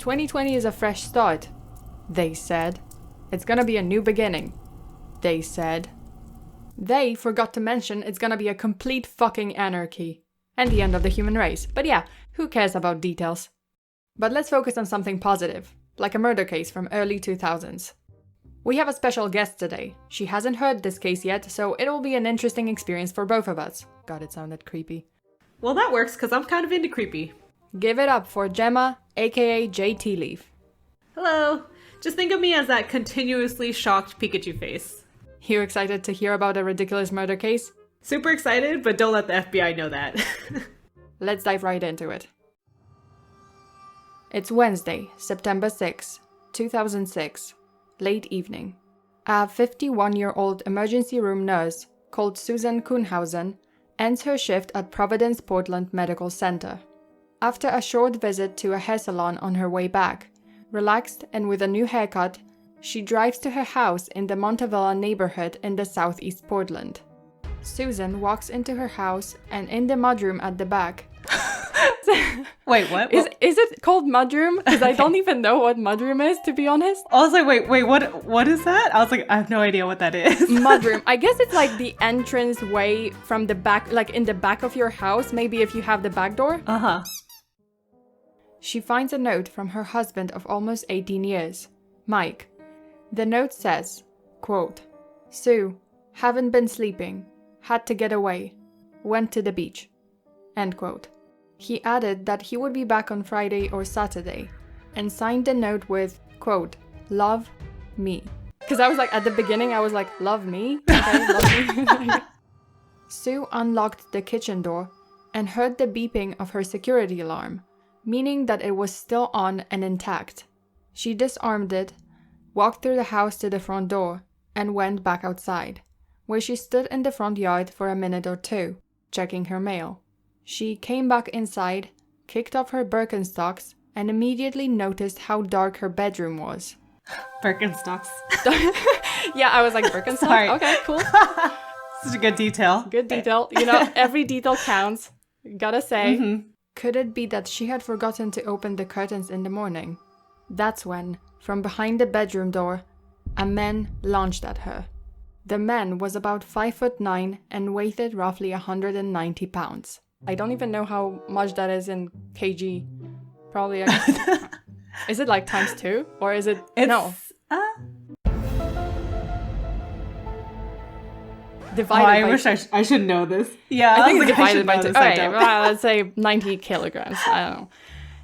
2020 is a fresh start, they said. It's gonna be a new beginning, they said. They forgot to mention it's gonna be a complete fucking anarchy. And the end of the human race. But yeah, who cares about details? But let's focus on something positive, like a murder case from early 2000s. We have a special guest today. She hasn't heard this case yet, so it'll be an interesting experience for both of us. God, it sounded creepy. Well, that works, because I'm kind of into creepy. Give it up for Gemma, aka JTeaLeaf. Hello. Just think of me as that continuously shocked Pikachu face. You excited to hear about a ridiculous murder case? Super excited, but don't let the FBI know that. Let's dive right into it. It's Wednesday, September 6, 2006, late evening. A 51-year-old emergency room nurse called Susan Kuhnhausen ends her shift at Providence Portland Medical Center. After a short visit to a hair salon on her way back, relaxed and with a new haircut, she drives to her house in the Montevilla neighborhood in the southeast Portland. Susan walks into her house and in the mudroom at the back. Wait, what? Is it called mudroom? Because I don't even know what mudroom is, to be honest. I was like, wait, what is that? I was like, I have no idea what that is. Mudroom. I guess it's like the entrance way from the back, like in the back of your house, maybe if you have the back door. Uh-huh. She finds a note from her husband of almost 18 years, Mike. The note says, quote, Sue, haven't been sleeping, had to get away, went to the beach, end quote. He added that he would be back on Friday or Saturday, and signed the note with, quote, love, me. Because I was like, at the beginning, I was like, love me? Okay, love me. Sue unlocked the kitchen door and heard the beeping of her security alarm, meaning that it was still on and intact. She disarmed it, walked through the house to the front door, and went back outside, where she stood in the front yard for a minute or two, checking her mail. She came back inside, kicked off her Birkenstocks, and immediately noticed how dark her bedroom was. Birkenstocks. Yeah, I was like, Birkenstocks? Sorry. Okay, cool. Such a good detail. Good detail. You know, every detail counts. Gotta say. Mm-hmm. Could it be that she had forgotten to open the curtains in the morning? That's when, from behind the bedroom door, a man launched at her. The man was about 5'9" and weighed roughly 190 pounds. I don't even know how much that is in kg. Probably. Is it like times 2? Or is it? No. Divided by wish I should know this. Yeah, I think it's divided by 2. Alright, well, let's say 90 kilograms. I don't know.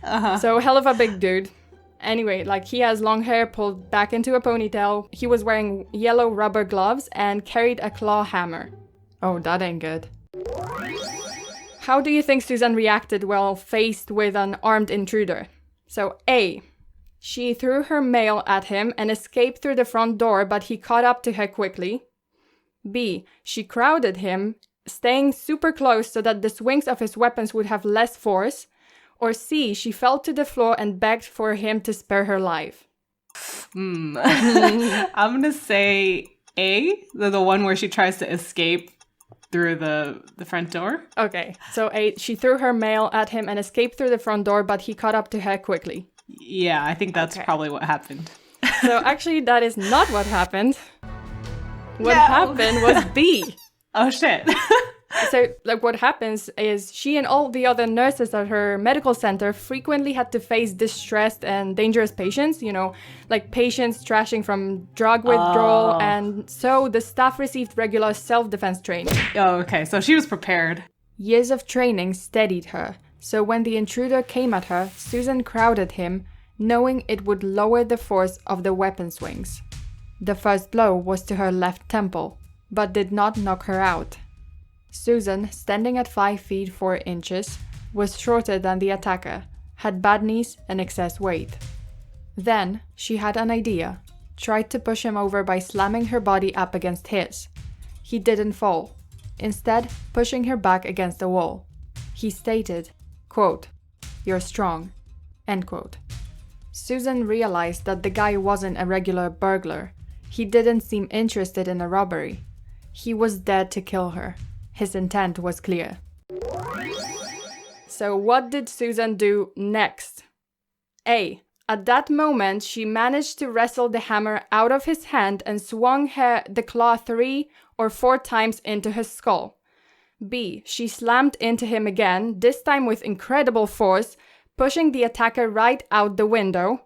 Uh-huh. So, hell of a big dude. Anyway, like, he has long hair pulled back into a ponytail. He was wearing yellow rubber gloves and carried a claw hammer. Oh, that ain't good. How do you think Susan reacted while faced with an armed intruder? So, A. She threw her mail at him and escaped through the front door, but he caught up to her quickly. B. She crowded him, staying super close so that the swings of his weapons would have less force. Or C. She fell to the floor and begged for him to spare her life. I'm gonna say A, the one where she tries to escape through the front door. Okay, so A. She threw her mail at him and escaped through the front door, but he caught up to her quickly. Yeah, I think that's probably what happened. So actually, that is not what happened. What happened was B. Oh, shit. So, like, what happens is she and all the other nurses at her medical center frequently had to face distressed and dangerous patients, you know, like patients trashing from drug withdrawal, and so the staff received regular self-defense training. Oh, okay, so she was prepared. Years of training steadied her, so when the intruder came at her, Susan crowded him, knowing it would lower the force of the weapon swings. The first blow was to her left temple, but did not knock her out. Susan, standing at 5 feet 4 inches, was shorter than the attacker, had bad knees and excess weight. Then, she had an idea, tried to push him over by slamming her body up against his. He didn't fall, instead pushing her back against the wall. He stated, quote, "You're strong," end quote. Susan realized that the guy wasn't a regular burglar. He didn't seem interested in a robbery. He was dead to kill her. His intent was clear. So what did Susan do next? A. At that moment, she managed to wrestle the hammer out of his hand and swung the claw 3 or 4 times into his skull. B. She slammed into him again, this time with incredible force, pushing the attacker right out the window.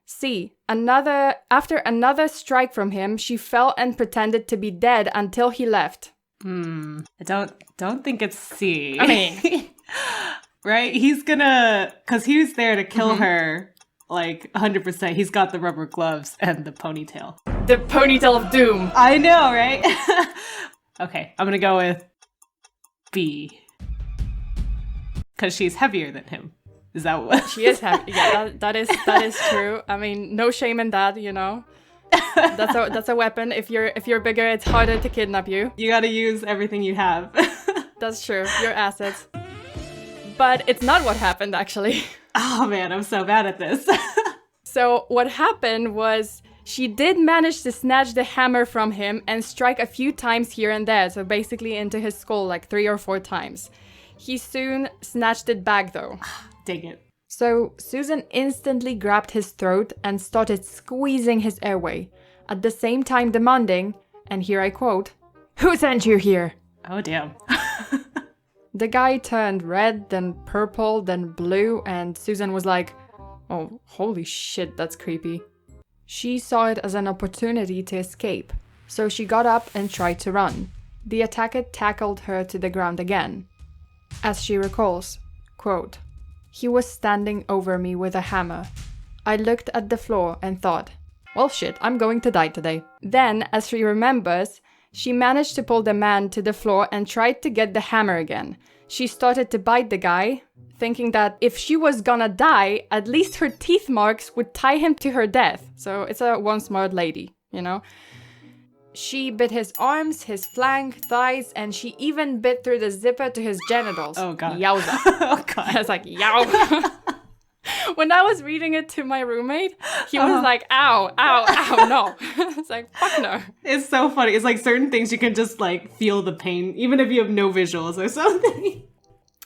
C. After another strike from him, she fell and pretended to be dead until he left. I don't think it's C. I mean... Right? He's gonna... Because he was there to kill her, like, 100%. He's got the rubber gloves and the ponytail. The ponytail of doom. I know, right? Okay, I'm gonna go with B. Because she's heavier than him. Is that what? She is heavy. Yeah, that is true. I mean, no shame in that, you know. That's a weapon. If you're bigger, it's harder to kidnap you. You gotta use everything you have. That's true. Your assets. But it's not what happened, actually. Oh man, I'm so bad at this. So what happened was she did manage to snatch the hammer from him and strike a few times here and there. So basically into his skull, like 3 or 4 times. He soon snatched it back though. Dang it. So Susan instantly grabbed his throat and started squeezing his airway, at the same time demanding, and here I quote, "Who sent you here?" Oh damn. The guy turned red, then purple, then blue, and Susan was like, oh, holy shit, that's creepy. She saw it as an opportunity to escape, so she got up and tried to run. The attacker tackled her to the ground again. As she recalls, quote, "He was standing over me with a hammer. I looked at the floor and thought, well shit, I'm going to die today." Then, as she remembers, she managed to pull the man to the floor and tried to get the hammer again. She started to bite the guy, thinking that if she was gonna die, at least her teeth marks would tie him to her death. So it's a one smart lady, you know? She bit his arms, his flank, thighs, and she even bit through the zipper to his genitals. Oh god. Yowza. Oh god. I was like, yow. When I was reading it to my roommate, he was like, ow, ow, ow, no. It's like, fuck no. It's so funny. It's like certain things you can just like feel the pain, even if you have no visuals or something.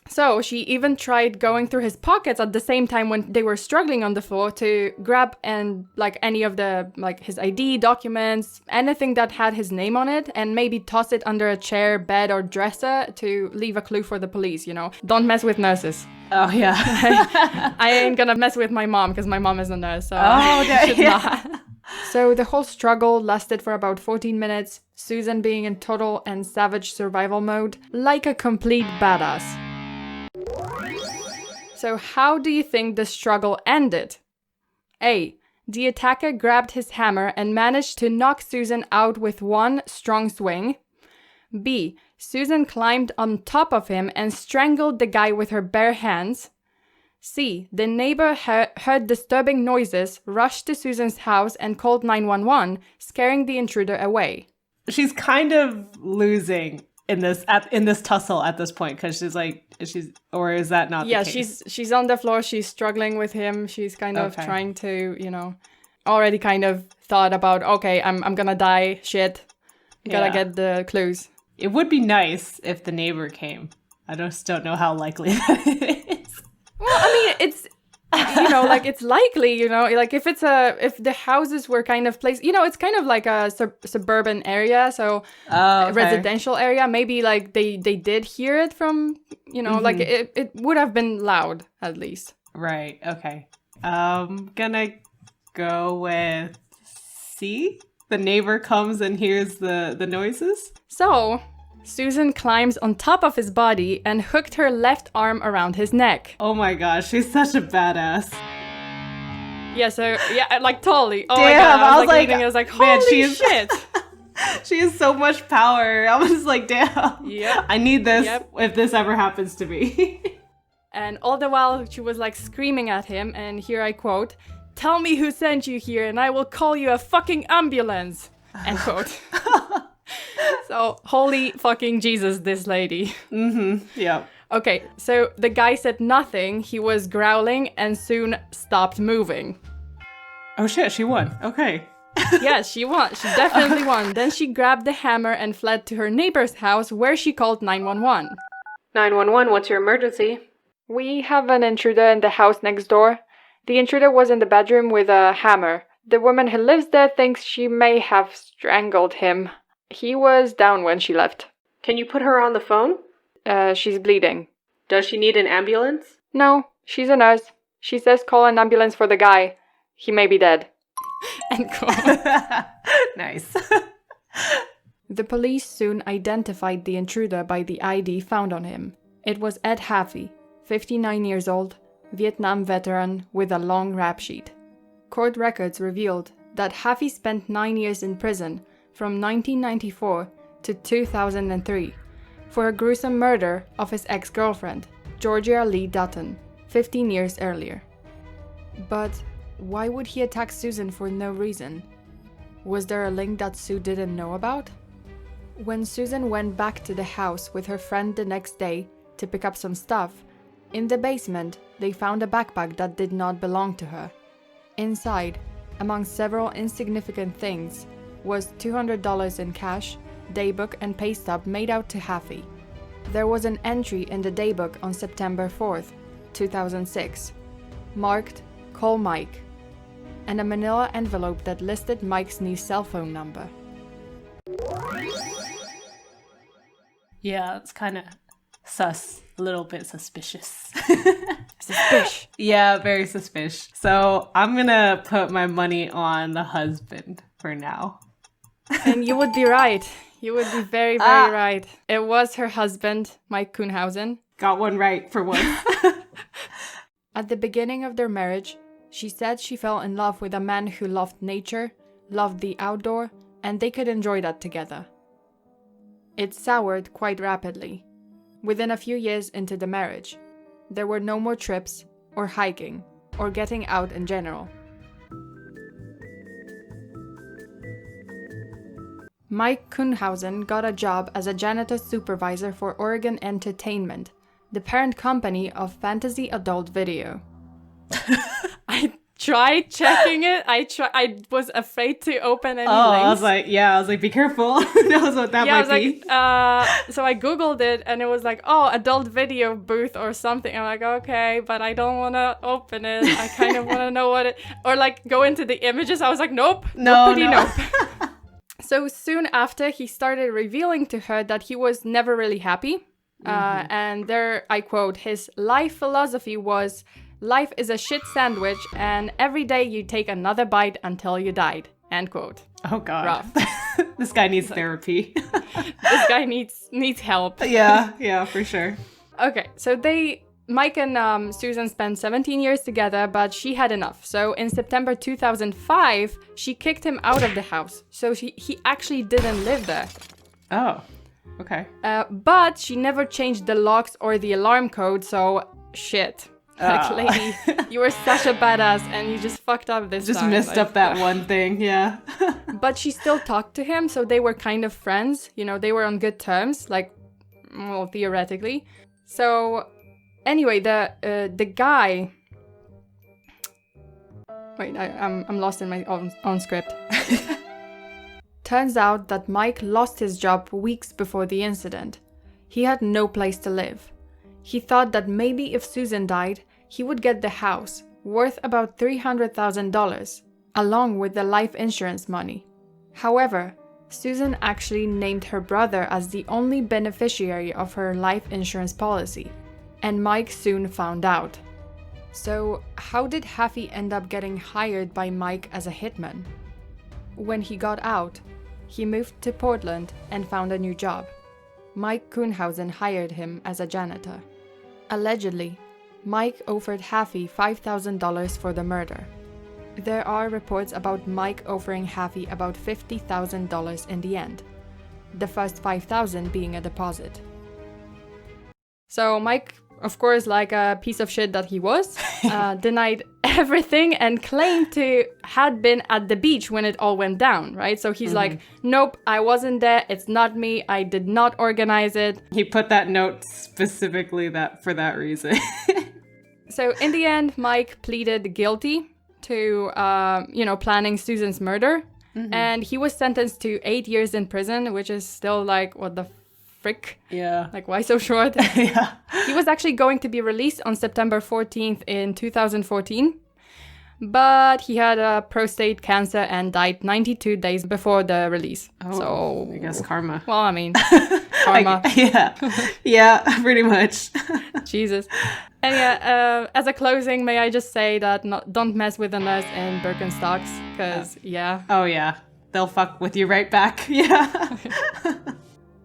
So she even tried going through his pockets at the same time when they were struggling on the floor to grab and like any of the like his ID documents, anything that had his name on it, and maybe toss it under a chair, bed, or dresser to leave a clue for the police, you know. Don't mess with nurses. Oh yeah. I ain't gonna mess with my mom because my mom is a nurse, so I should not. So the whole struggle lasted for about 14 minutes, Susan being in total and savage survival mode, like a complete badass. So how do you think the struggle ended? A. The attacker grabbed his hammer and managed to knock Susan out with one strong swing. B. Susan climbed on top of him and strangled the guy with her bare hands. C. The neighbor heard disturbing noises, rushed to Susan's house and called 911, scaring the intruder away. She's kind of losing in this tussle at this point because or is that not the case? Yeah, she's on the floor, she's struggling with him, she's kind of trying to, you know, already kind of thought about, okay, I'm gonna die, shit, gotta get the clues. It would be nice if the neighbor came. I just don't know how likely that is. Well, I mean, it's, you know, like it's likely, you know, like if the houses were kind of placed, you know, it's kind of like a suburban area, so residential area, maybe like they did hear it from, you know, like it would have been loud at least. Right, okay. Gonna go with C. The neighbor comes and hears the noises. So Susan climbs on top of his body and hooked her left arm around his neck. Oh my gosh, she's such a badass. Yeah, so, yeah, like, totally. Oh damn, my god, I was like, holy man, shit. She has so much power. I was like, damn. Yep. I need this if this ever happens to me. And all the while, she was, like, screaming at him, and here I quote, "Tell me who sent you here, and I will call you a fucking ambulance." End quote. So, holy fucking Jesus, this lady. Yeah. Okay, so the guy said nothing, he was growling and soon stopped moving. Oh shit, she won. Okay. Yeah, she won. She definitely won. Then she grabbed the hammer and fled to her neighbor's house where she called 911. 911, what's your emergency? We have an intruder in the house next door. The intruder was in the bedroom with a hammer. The woman who lives there thinks she may have strangled him. He was down when she left. Can you put her on the phone? She's bleeding. Does she need an ambulance? No, she's a nurse. She says call an ambulance for the guy. He may be dead. End quote. Nice. The police soon identified the intruder by the ID found on him. It was Ed Haffey, 59 years old, Vietnam veteran with a long rap sheet. Court records revealed that Haffey spent 9 years in prison from 1994 to 2003 for a gruesome murder of his ex-girlfriend, Georgia Lee Dutton, 15 years earlier. But why would he attack Susan for no reason? Was there a link that Sue didn't know about? When Susan went back to the house with her friend the next day to pick up some stuff, in the basement they found a backpack that did not belong to her. Inside, among several insignificant things, was $200 in cash, daybook and pay stub made out to Haffey. There was an entry in the daybook on September 4th, 2006, marked Call Mike, and a manila envelope that listed Mike's new cell phone number. Yeah, it's kind of sus. A little bit suspicious. Suspicious. Yeah, very suspicious. So I'm gonna put my money on the husband for now. And you would be right. You would be very, very right. It was her husband, Mike Kuhnhausen. Got one right for once. At the beginning of their marriage, she said she fell in love with a man who loved nature, loved the outdoor, and they could enjoy that together. It soured quite rapidly. Within a few years into the marriage, there were no more trips, or hiking, or getting out in general. Mike Kuhnhausen got a job as a janitor supervisor for Oregon Entertainment, the parent company of Fantasy Adult Video. I tried checking it. I was afraid to open any links. I was like, be careful. Who knows what that might be? So I Googled it and it was like, adult video booth or something. I'm like, okay, but I don't want to open it. I kind of want to know what it, or like go into the images. I was like, nope. No. So soon after, he started revealing to her that he was never really happy. And there, I quote, his life philosophy was, life is a shit sandwich and every day you take another bite until you died. End quote. Oh, God. Rough. This guy needs therapy. This guy needs help. Yeah, for sure. Okay, so Mike and Susan spent 17 years together, but she had enough. So in September 2005, she kicked him out of the house. So he actually didn't live there. Oh, okay. But she never changed the locks or the alarm code, so shit. Like, lady, you were such a badass and you just fucked up this time. Just messed up that one thing, yeah. But she still talked to him, so they were kind of friends. You know, they were on good terms, like, well, theoretically. So, anyway, the guy... Wait, I'm lost in my own script. Turns out that Mike lost his job weeks before the incident. He had no place to live. He thought that maybe if Susan died, he would get the house, worth about $300,000, along with the life insurance money. However, Susan actually named her brother as the only beneficiary of her life insurance policy, and Mike soon found out. So, how did Haffey end up getting hired by Mike as a hitman? When he got out, he moved to Portland and found a new job. Mike Kuhnhausen hired him as a janitor. Allegedly, Mike offered Haffey $5,000 for the murder. There are reports about Mike offering Haffey about $50,000 in the end, the first $5,000 being a deposit. So Mike, of course, like a piece of shit that he was, denied everything and claimed to had been at the beach when it all went down, right? So he's like, nope, I wasn't there. It's not me. I did not organize it. He put that note specifically for that reason. So in the end, Mike pleaded guilty to, planning Susan's murder. And he was sentenced to 8 years in prison, which is still like, what the frick? Yeah. Like, why so short? Yeah. He was actually going to be released on September 14th in 2014. but he had a prostate cancer and died 92 days before the release. Oh, so I guess karma. Well, I mean, karma. Yeah, pretty much. Jesus. And yeah, as a closing, may I just say that don't mess with the nerds in Birkenstocks, because yeah. Oh yeah, they'll fuck with you right back. Yeah.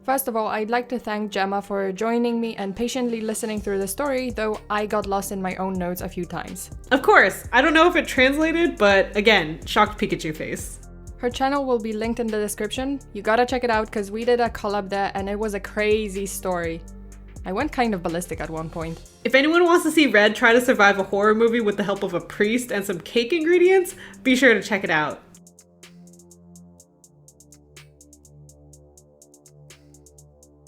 First of all, I'd like to thank Gemma for joining me and patiently listening through the story, though I got lost in my own notes a few times. Of course, I don't know if it translated, but again, shocked Pikachu face. Her channel will be linked in the description. You gotta check it out because we did a collab there and it was a crazy story. I went kind of ballistic at one point. If anyone wants to see Red try to survive a horror movie with the help of a priest and some cake ingredients, be sure to check it out.